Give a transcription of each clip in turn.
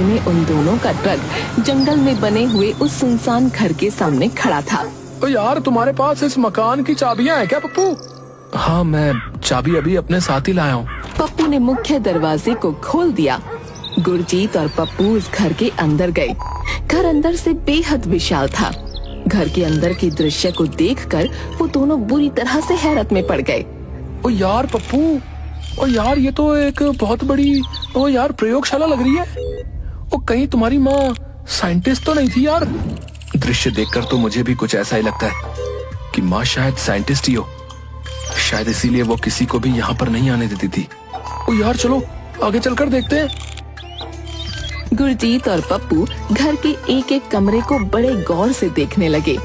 में उन दोनों का ट्रक जंगल में बने हुए उस सुनसान घर के सामने खड़ा था। तो यार तुम्हारे पास इस मकान की चाबियां हैं क्या पप्पू? हाँ, मैं चाबी अभी अपने साथ ही लाया हूँ। पप्पू ने मुख्य दरवाजे को खोल दिया। गुरजीत और पप्पू उस घर के अंदर गए। घर अंदर से बेहद विशाल था। घर के अंदर के दृश्य को देखकर वो दोनों बुरी तरह से हैरत में पड़ गए। ओ यार पप्पू, ओ यार ये तो एक बहुत बड़ी ओ यार प्रयोगशाला लग रही है। ओ कहीं तुम्हारी माँ साइंटिस्ट तो नहीं थी यार? दृश्य देखकर तो मुझे भी कुछ ऐसा ही लगता है कि माँ शायद साइंटिस्ट ही हो। शायद इसीलिए वो किसी को भी यहाँ पर नहीं आने देती थी। ओ यार चलो आगे चलकर देखते हैं। गुरजीत और पप्पू घर के एक एक कमरे को बड़े गौर से देखने लगे।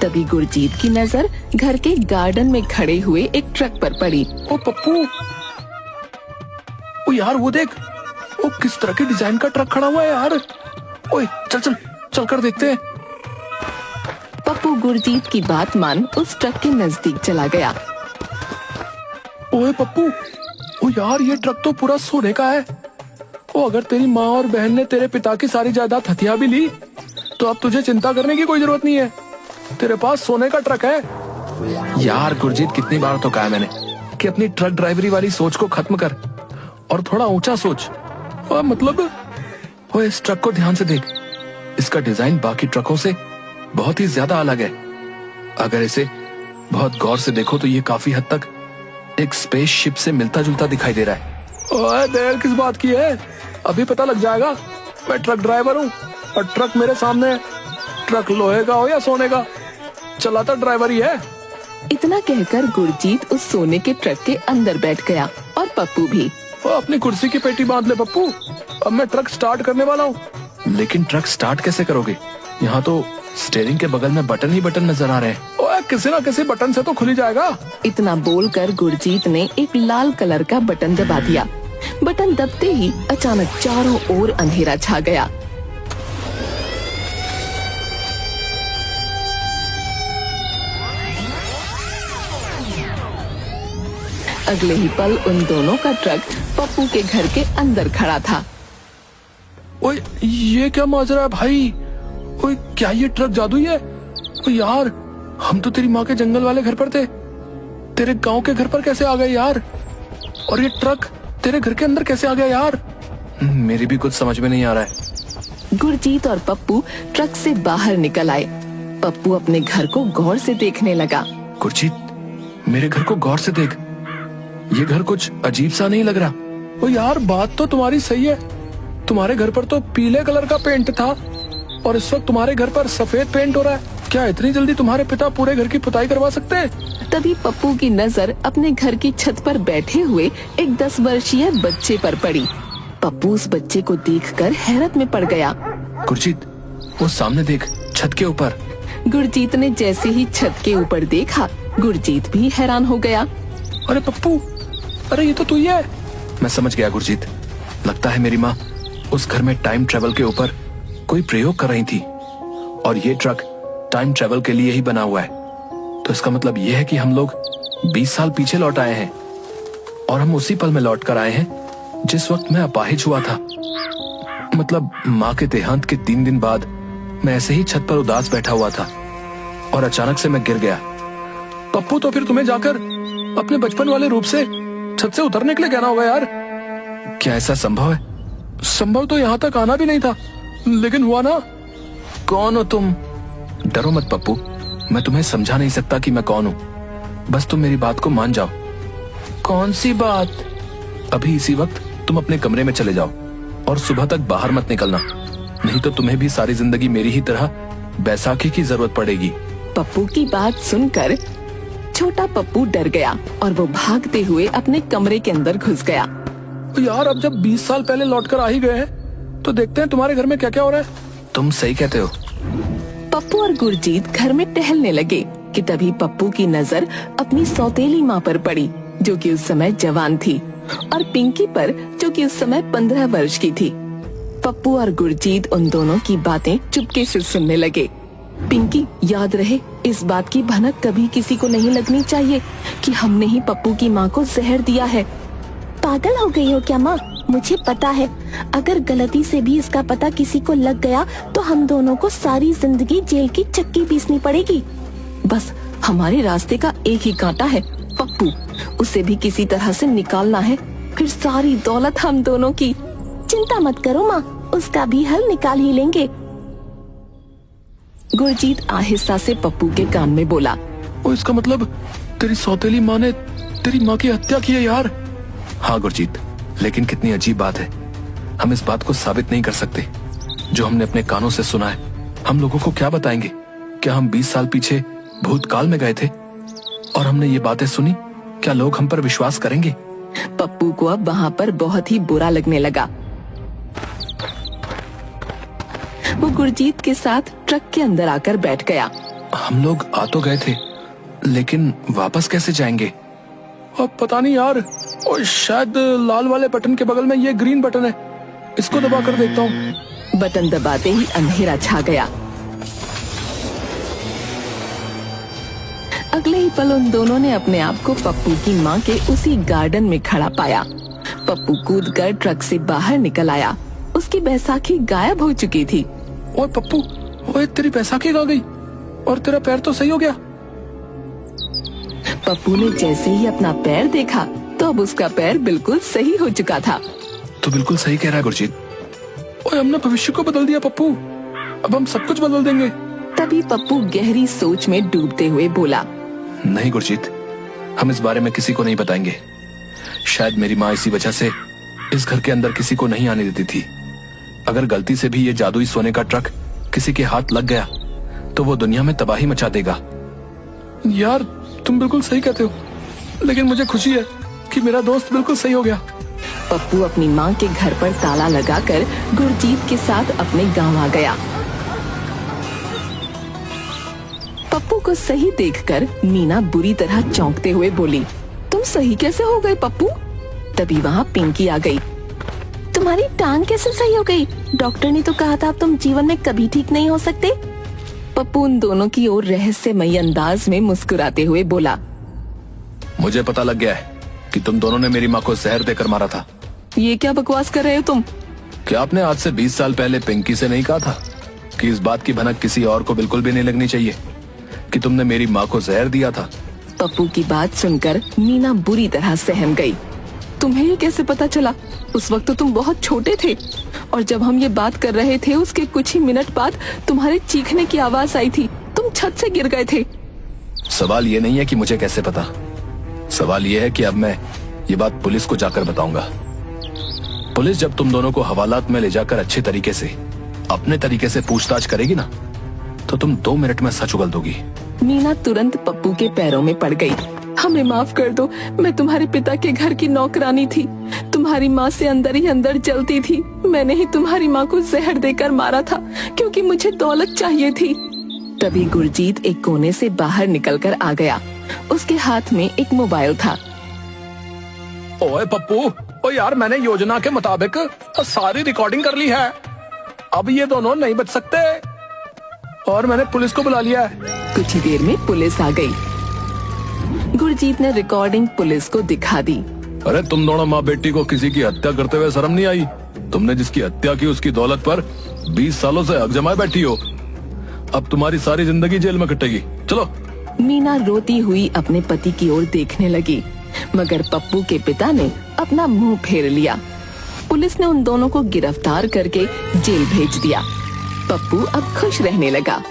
तभी गुरजीत की नजर घर के गार्डन में खड़े हुए एक ट्रक पर पड़ी। ओ पप्पू, ओ यार वो देख, ओ किस तरह के डिजाइन का ट्रक खड़ा हुआ है यार। ओए चल चल चल कर देखते हैं। पप्पू गुरजीत की बात मान उस ट्रक के नजदीक चला गया। ओए पप्पू, ओ यार ये ट्रक तो पूरा सोने का है। ओ अगर तेरी माँ और बहन ने तेरे पिता की सारी जायदाद हथिया भी ली तो अब तुझे चिंता करने की कोई जरूरत नहीं है। तेरे पास सोने का ट्रक है। यार गुरजीत, कितनी बार तो कहा मैंने कि अपनी ट्रक ड्राइवरी वाली सोच को खत्म कर और थोड़ा ऊंचा सोच। मतलब वो इस ट्रक को ध्यान से देख। इसका डिजाइन बाकी ट्रकों से बहुत ही ज्यादा अलग है। अगर इसे बहुत गौर से देखो तो ये काफी हद तक एक स्पेसशिप से मिलता जुलता दिखाई दे रहा है। ओए देर किस बात की है? अभी पता लग जाएगा। मैं ट्रक ड्राइवर हूँ और ट्रक मेरे सामने है। ट्रक लोहे का हो या सोने का, चलाता ड्राइवर ही है। इतना कहकर गुरजीत उस सोने के ट्रक के अंदर बैठ गया और पप्पू भी। अपनी कुर्सी की पेटी बांध ले पप्पू, अब मैं ट्रक स्टार्ट करने वाला हूँ। लेकिन ट्रक स्टार्ट कैसे करोगे? यहाँ तो स्टीयरिंग के बगल में बटन ही बटन नजर आ रहे हैं। ओए किसी ना किसी बटन से तो खुल ही जाएगा। इतना बोलकर गुरजीत ने एक लाल कलर का बटन दबा दिया। बटन दबते ही अचानक चारों ओर अंधेरा छा गया। अगले ही पल उन दोनों का ट्रक पप्पू के घर के अंदर खड़ा था। ओए ये क्या माजरा है भाई? ओए क्या ये ट्रक जादुई है? ओए यार, हम तो तेरी माँ के जंगल वाले घर पर थे, तेरे गांव के घर पर कैसे आ गए यार? और ये ट्रक तेरे घर के अंदर कैसे आ गया यार? मेरी भी कुछ समझ में नहीं आ रहा है। गुरजीत और पप्पू ट्रक से बाहर निकल आए। पप्पू अपने घर को गौर से देखने लगा। गुरजीत, मेरे घर को गौर से देख। ये घर कुछ अजीब सा नहीं लग रहा। ओ यार, बात तो तुम्हारी सही है। तुम्हारे घर पर तो पीले कलर का पेंट था और इस वक्त तुम्हारे घर पर सफेद पेंट हो रहा है। क्या इतनी जल्दी तुम्हारे पिता पूरे घर की पुताई करवा सकते हैं? तभी पप्पू की नजर अपने घर की छत पर बैठे हुए एक 10 वर्षीय बच्चे पर पड़ी। पप्पू उस बच्चे को देखकर हैरत में पड़ गया। गुरजीत, वो सामने देख, छत के ऊपर। गुरजीत ने जैसे ही छत के ऊपर देखा, गुरजीत भी हैरान हो गया। अरे पप्पू, अरे ये तो तू ही है। मैं समझ गया गुरजीत, लगता है मेरी माँ उस घर में टाइम ट्रेवल के ऊपर कोई प्रयोग कर रही थी और ये ट्रक टाइम ट्रेवल के लिए ही बना हुआ है। तो इसका मतलब ये है कि हम लोग 20 साल पीछे लौट आए हैं और हम उसी पल में लौट कर आए हैं जिस वक्त मैं अपाहिज हुआ था। मतलब माँ के देहांत के 3 दिन बाद मैं ऐसे ही छत पर उदास बैठा हुआ था और अचानक से मैं गिर गया। पप्पू, तो फिर तुम्हें जाकर अपने बचपन वाले रूप से छत से उतरने के लिए कहना होगा यार। क्या ऐसा संभव है? संभव तो यहाँ तक आना भी नहीं था, लेकिन हुआ ना। कौन हो तुम? डरो मत पप्पू, मैं तुम्हें समझा नहीं सकता कि मैं कौन हूँ। बस तुम मेरी बात को मान जाओ। कौन सी बात? अभी इसी वक्त तुम अपने कमरे में चले जाओ और सुबह तक बाहर मत निकलना, नहीं तो तुम्हें भी सारी जिंदगी मेरी ही तरह बैसाखी की जरूरत पड़ेगी। पप्पू की बात सुनकर छोटा पप्पू डर गया और वो भागते हुए अपने कमरे के अंदर घुस गया। यार, अब जब 20 साल पहले लौटकर आ ही गए हैं तो देखते हैं तुम्हारे घर में क्या क्या हो रहा है। तुम सही कहते हो। पप्पू और गुरजीत घर में टहलने लगे कि तभी पप्पू की नजर अपनी सौतेली माँ पर पड़ी, जो कि उस समय जवान थी, और पिंकी पर, जो कि उस समय 15 वर्ष की थी। पप्पू और गुरजीत उन दोनों की बातें चुपके से सुनने लगे। पिंकी, याद रहे, इस बात की भनक कभी किसी को नहीं लगनी चाहिए कि हमने ही पप्पू की माँ को जहर दिया है। पागल हो गई हो क्या माँ? मुझे पता है, अगर गलती से भी इसका पता किसी को लग गया तो हम दोनों को सारी जिंदगी जेल की चक्की पीसनी पड़ेगी। बस हमारे रास्ते का एक ही कांटा है, पप्पू। उसे भी किसी तरह से निकालना है, फिर सारी दौलत हम दोनों की। चिंता मत करो माँ, उसका भी हल निकाल ही लेंगे। गुरजीत आहिस्ता से पप्पू के कान में बोला। ओ, इसका मतलब तेरी सौतेली माँ ने तेरी माँ की हत्या की है यार। हाँ गुरजीत, लेकिन कितनी अजीब बात है, हम इस बात को साबित नहीं कर सकते। जो हमने अपने कानों से सुना है, हम लोगों को क्या बताएंगे? क्या हम 20 साल पीछे भूतकाल में गए थे और हमने ये बातें सुनी? क्या लोग हम पर विश्वास करेंगे? पप्पू को अब वहाँ पर बहुत ही बुरा लगने लगा। वो गुरजीत के साथ ट्रक के अंदर आकर बैठ गया। हम लोग आ तो गए थे, लेकिन वापस कैसे जाएंगे? अब पता नहीं यार। और शायद लाल वाले बटन के बगल में ये ग्रीन बटन है, इसको दबा कर देखता हूँ। बटन दबाते ही अंधेरा छा गया। अगले ही पल उन दोनों ने अपने आप को पप्पू की माँ के उसी गार्डन में खड़ा पाया। पप्पू कूदकर ट्रक से बाहर निकल आया। उसकी बैसाखी गायब हो चुकी थी। ओए पप्पू, ओए तेरी बैसाखी कहाँ गई? और तेरा पैर तो सही हो गया। पप्पू ने जैसे ही अपना पैर देखा तो अब उसका पैर बिल्कुल सही हो चुका था। तो बिल्कुल सही कह रहा है गुरजीत। ओए हमने भविष्य को बदल दिया पप्पू, अब हम सब कुछ बदल देंगे। तभी पप्पू गहरी सोच में डूबते हुए बोला। नहीं गुरजीत, हम इस बारे में किसी को नहीं बताएंगे। शायद मेरी माँ इसी वजह से इस घर के अंदर किसी को नहीं आने देती थी। अगर गलती से भी ये जादुई सोने का ट्रक किसी के हाथ लग गया तो वो दुनिया में तबाही मचा देगा। यार तुम बिल्कुल सही कहते हो, लेकिन मुझे खुशी है कि मेरा दोस्त बिल्कुल सही हो गया। पप्पू अपनी माँ के घर पर ताला लगाकर गुरजीत के साथ अपने गांव आ गया। पप्पू को सही देखकर मीना बुरी तरह चौंकते हुए बोली, तुम सही कैसे हो गए पप्पू? तभी वहाँ पिंकी आ गई। तुम्हारी टांग कैसे सही हो गई? डॉक्टर ने तो कहा था अब तुम जीवन में कभी ठीक नहीं हो सकते। पप्पू उन दोनों की ओर रहस्यमयी अंदाज में मुस्कुराते हुए बोला, मुझे पता लग गया है कि तुम दोनों ने मेरी माँ को जहर देकर मारा था। ये क्या बकवास कर रहे हो तुम? क्या आपने आज से 20 साल पहले पिंकी से नहीं कहा था कि इस बात की भनक किसी और को बिल्कुल भी नहीं लगनी चाहिए कि तुमने मेरी माँ को जहर दिया था? पप्पू की बात सुनकर मीना बुरी तरह सहम गई। तुम्हें ये कैसे पता चला? उस वक्त तो तुम बहुत छोटे थे और जब हम ये बात कर रहे थे उसके कुछ ही मिनट बाद तुम्हारे चीखने की आवाज आई थी। तुम छत से गिर गए थे। सवाल ये नहीं है कि मुझे कैसे पता, सवाल ये है कि अब मैं ये बात पुलिस को जाकर बताऊंगा। पुलिस जब तुम दोनों को हवालात में ले जाकर अच्छे तरीके से अपने तरीके से पूछताछ करेगी ना, तो तुम 2 मिनट में सच उगल दोगी। मीना तुरंत पप्पू के पैरों में पड़ गई। हमें माफ कर दो, मैं तुम्हारे पिता के घर की नौकरानी थी। तुम्हारी माँ से अंदर ही अंदर जलती थी। मैंने ही तुम्हारी माँ को जहर देकर मारा था क्योंकि मुझे दौलत चाहिए थी। तभी गुरजीत एक कोने से बाहर निकलकर आ गया। उसके हाथ में एक मोबाइल था। ओए पप्पू, ओ यार मैंने योजना के मुताबिक सारी रिकॉर्डिंग कर ली है। अब ये दोनों नहीं बच सकते और मैंने पुलिस को बुला लिया है। कुछ ही देर में पुलिस आ गई। गुरजीत ने रिकॉर्डिंग पुलिस को दिखा दी। अरे तुम दोनों माँ बेटी को किसी की हत्या करते हुए शर्म नहीं आई? तुमने जिसकी हत्या की उसकी दौलत पर 20 सालों से हक जमाए बैठी हो। अब तुम्हारी सारी जिंदगी जेल में कटेगी। चलो। मीना रोती हुई अपने पति की ओर देखने लगी, मगर पप्पू के पिता ने अपना मुंह फेर लिया। पुलिस ने उन दोनों को गिरफ्तार करके जेल भेज दिया। पप्पू अब खुश रहने लगा।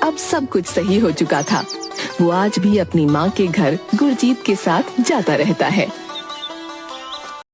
अब सब कुछ सही हो चुका था। वो आज भी अपनी माँ के घर गुरजीत के साथ जाता रहता है।